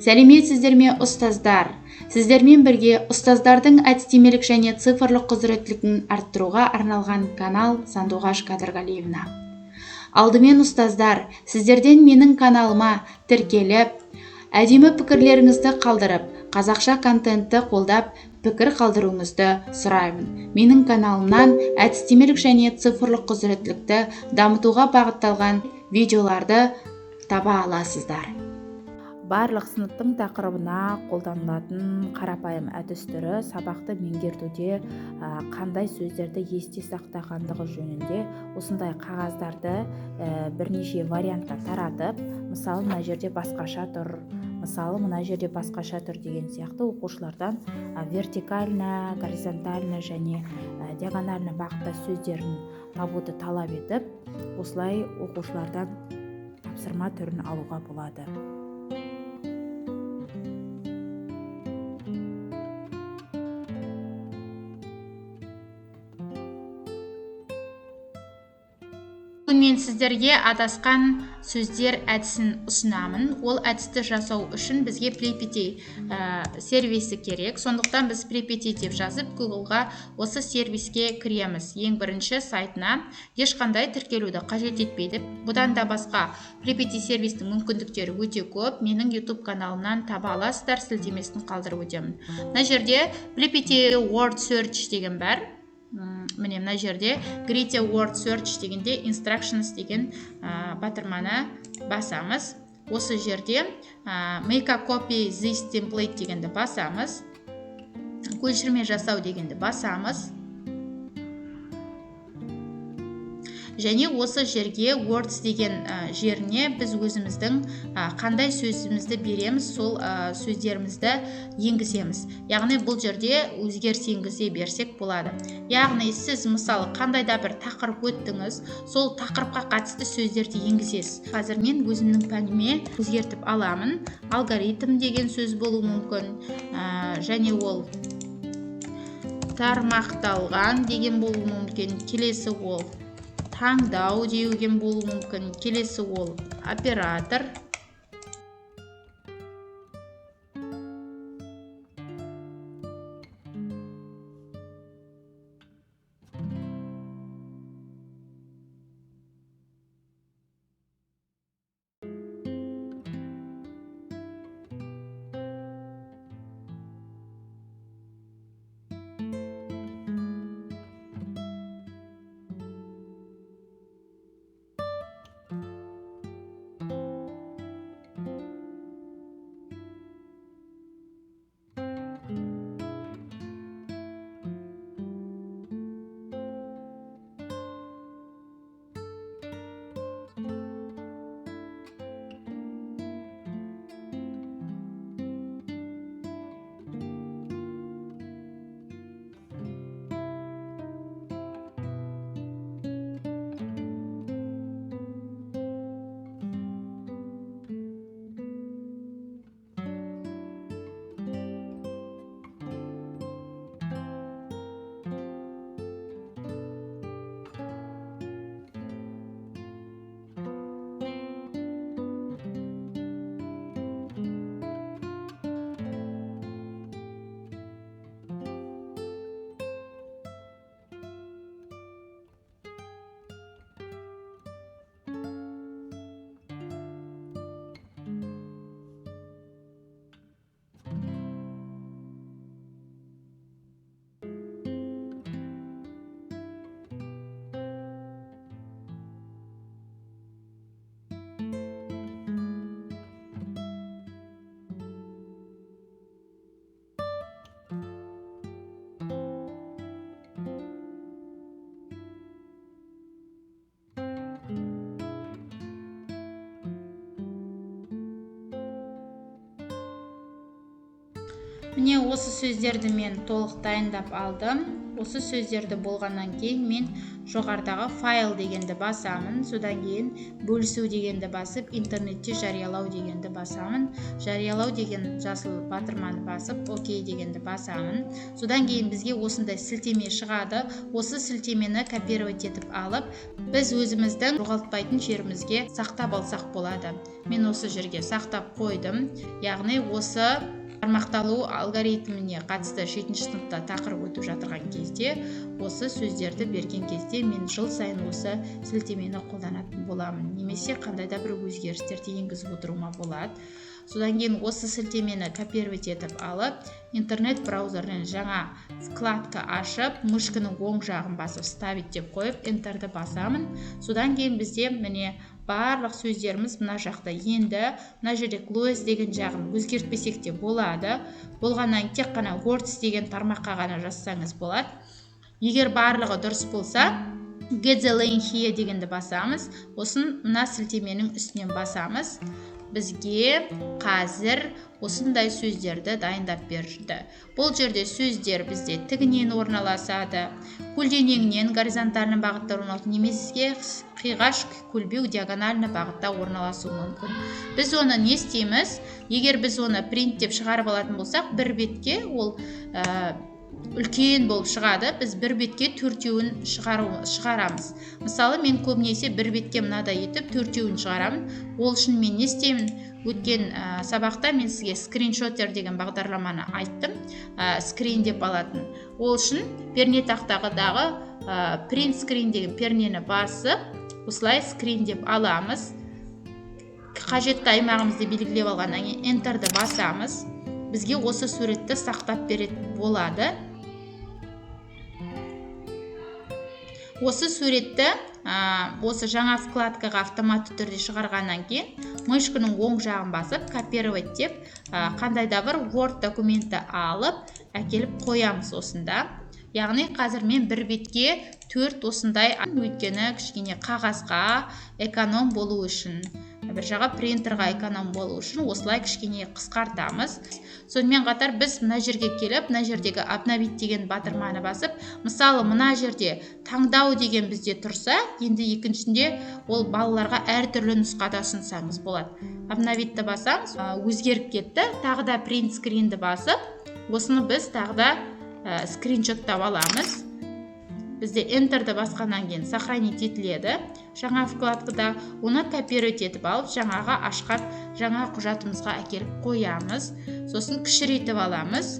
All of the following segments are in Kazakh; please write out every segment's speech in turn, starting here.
Сәлеметсіздер ме, ұстаздар? Сіздермен бірге ұстаздардың әдістемелік және цифрлық құзыреттілігін арттыруға арналған канал Сандуғаш Қадырғалиевна. Алдымен ұстаздар, сіздерден менің каналыма тіркеліп, әдемі пікірлеріңізді қалдырып, қазақша контентті қолдап, пікір қалдыруыңызды сұраймын. Менің каналымнан әдістемелік және цифрлық құзыреттілікті дамытуға бағытталған видеоларды таба аласыздар. Барлық сыныптың тақырыбына қолданылатын қарапайым әдіс түрі сабақты меңгертуде қандай сөздерді есте сақтағандығы жөнінде осындай қағаздарды бірнеше вариантта таратып, мысалы мына жерде басқаша тұр, мысалы мына жерде басқаша тұр деген сияқты оқушылардан вертикально, горизонтально және диагонально бағытта сөздерін табуды талап етіп, осылай оқушылардан тапсырма түрін алуға болады. Мен сіздерге адасқан сөздер әдісін ұсынамын. Ол әдісті жасау үшін бізге припяти сервисі керек. Сондықтан біз припяти деп жазып, Google-ға осы сервиске кіреміз. Ең бірінші сайтына ешқандай тіркелуді қажет етпейді. Бұдан да басқа припяти сервистің мүмкіндіктері өте көп. Менің YouTube каналымнан таба аласыздар, сілтемесін қалдырып өтемін. Мына жерде pripyty word search деген бар. Міне мына жерде Greet word search дегенде instructions деген батырманы басамыз. Осы жерде make a copy this template дегенді басамыз. Көшірме жасау дегенді басамыз. Және осы жерге words деген жеріне біз өзіміздің қандай сөзімізді береміз, сол сөздерімізді енгіземіз. Яғни бұл жерде өзгеріс енгізе берсек болады. Яғни сіз мысалы қандай да бір тақырып өттіңіз, сол тақырыпқа қатысты сөздерді енгізесіз. Қазір мен өзімнің пәніме өзгертіп аламын. Алгоритм деген сөз болуы мүмкін, және ол тармақталған деген болуы мүмкін. Келесі ол таңдау деуген болуы мүмкін. Келесі ол оператор. Міне осы сөздерді мен толық дайындап алдым. осы сөздерді болғаннан кейін мен жоғарыдағы файл дегенді басамын. Содан кейін бөлісу дегенді басып, интернетте жариялау дегенді басамын. Жариялау деген жасыл батырманы басып, окей дегенді басамын. Содан кейін бізге осындай сілтеме шығады. Осы сілтемені копировать етіп алып, біз өзіміздің жоғалтпайтын жерімізге сақтап алсақ болады. Мен осы жерге сақтап қойдым. Яғни осы тармақталу алгоритміне қатысты 7-ші сыныпта тақырып өтіп жатырған кезде, осы сөздерді берген кезде мен жыл сайын осы сілтемені қолданатын боламын. Немесе қандай да бір өзгерістерді енгізіп отыруыма болады. Содан кейін осы сілтемені копировать етіп алып, интернет браузерден жаңа вкладка ашып, мышканың оң жағын басып ставить деп қойып, энтерді басамын. Содан кейін бізде міне барлық сөздеріміз мына жақта. Енді мына жерде close деген жағын өзгертпесек те болады. Болғаннан тек қана words деген тармаққа ғана жазсаңыз болады. Егер барлығы дұрыс болса, get the link here дегенді басамыз. Осын мына сілтеменің үстінен басамыз. Бізге қазір осындай сөздерді дайындап берді. Бұл жерде сөздер бізде тігінен орналасады, көлденеңінен горизонтальный бағытта орналасады, немесе қиғаш көлбеу диагональный бағытта орналасуы мүмкін. Біз оны не істейміз? Егер біз оны принт деп шығарып алатын болсақ, бір бетке ол үлкен болып шығады. Біз бір бетке төртеуін шығарамыз. Мысалы, мен көбінесе бір бетке мынадай етіп төртеуін шығарамын. Ол үшін мен не істеймін? Өткен сабақта мен сізге скриншоттер деген бағдарламаны айттым. Скрин деп алатын. Ол үшін перне тақтағыдағы print screen деген пернені басып, осылай скрин деп аламыз. Қажетті аймағымызды белгілеп алғаннан кейін энтерді басамыз. Бізге осы суретті сақтап береді болады. Осы суретті осы жаңа вкладкаға автоматты түрде шығарғаннан кейін мышканың оң жағын басып, копировать деп, қандай да бір Word документті алып, әкеліп қоямыз осында. Яғни қазір мен бір бетке 4 осындай, өйткені кішкене қағазға эконом болу үшін, бір жаға принтерға эконом болу үшін осылай кішкене қысқартамыз. Сонымен қатар біз мына жерге келіп, мына жердегі обновить деген батырманы басып, мысалы мына жерде таңдау деген бізде тұрса, енді екіншінде ол балаларға әртүрлі нұсқада ұсынсаңыз болады. Обновитті басамыз, өзгеріп кетті. Тағы да print screenді басып, осыны біз тағы да скриншоттап аламыз. Бізде энтерді басқаннан кейін сохранить етіледі. Жаңа вкладкада оны копировать етіп алып, жаңаға ашқан жаңа құжатымызға әкеліп қоямыз. Сосын кішірейтіп аламыз.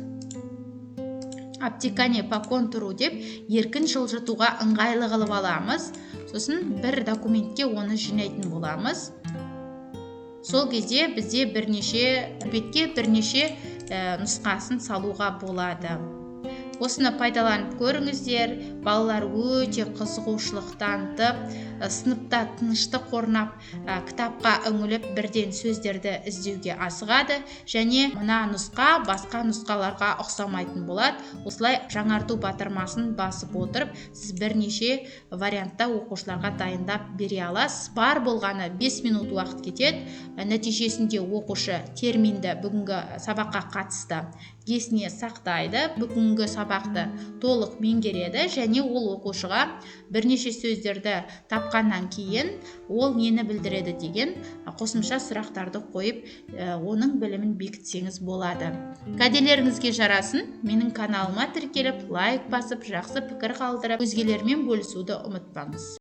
Обтекание по контуру деп еркін жылжытуға ыңғайлы қылып аламыз. Сосын бір документке оны жинайтын боламыз. Сол кезде бізде бетке бірнеше нұсқасын салуға болады. Осыны пайдаланып көріңіздер. Балалар өте қызығушылық танытып, сыныпта тыныштық орнап, кітапқа үңіліп бірден сөздерді іздеуге асығады. Және мына нұсқа басқа нұсқаларға ұқсамайтын болады. Осылай жаңарту батырмасын басып отырып, сіз бірнеше вариантта оқушыларға дайындап бере аласыз. Бар болғаны 5 минут уақыт кетеді. Нәтижесінде оқушы терминді бүгінгі сабаққа қатысты есіне сақтайды, бүгінгі сабақты толық меңгереді, және ол оқушыға бірнеше сөздерді тапқаннан кейін ол нені білдіреді деген қосымша сұрақтарды қойып, оның білімін бекітсеңіз болады. Кәделеріңізге жарасын. Менің каналыма тіркеліп, лайк басып, жақсы пікір қалдырып, өзгелермен бөлісуді ұмытпаңыз.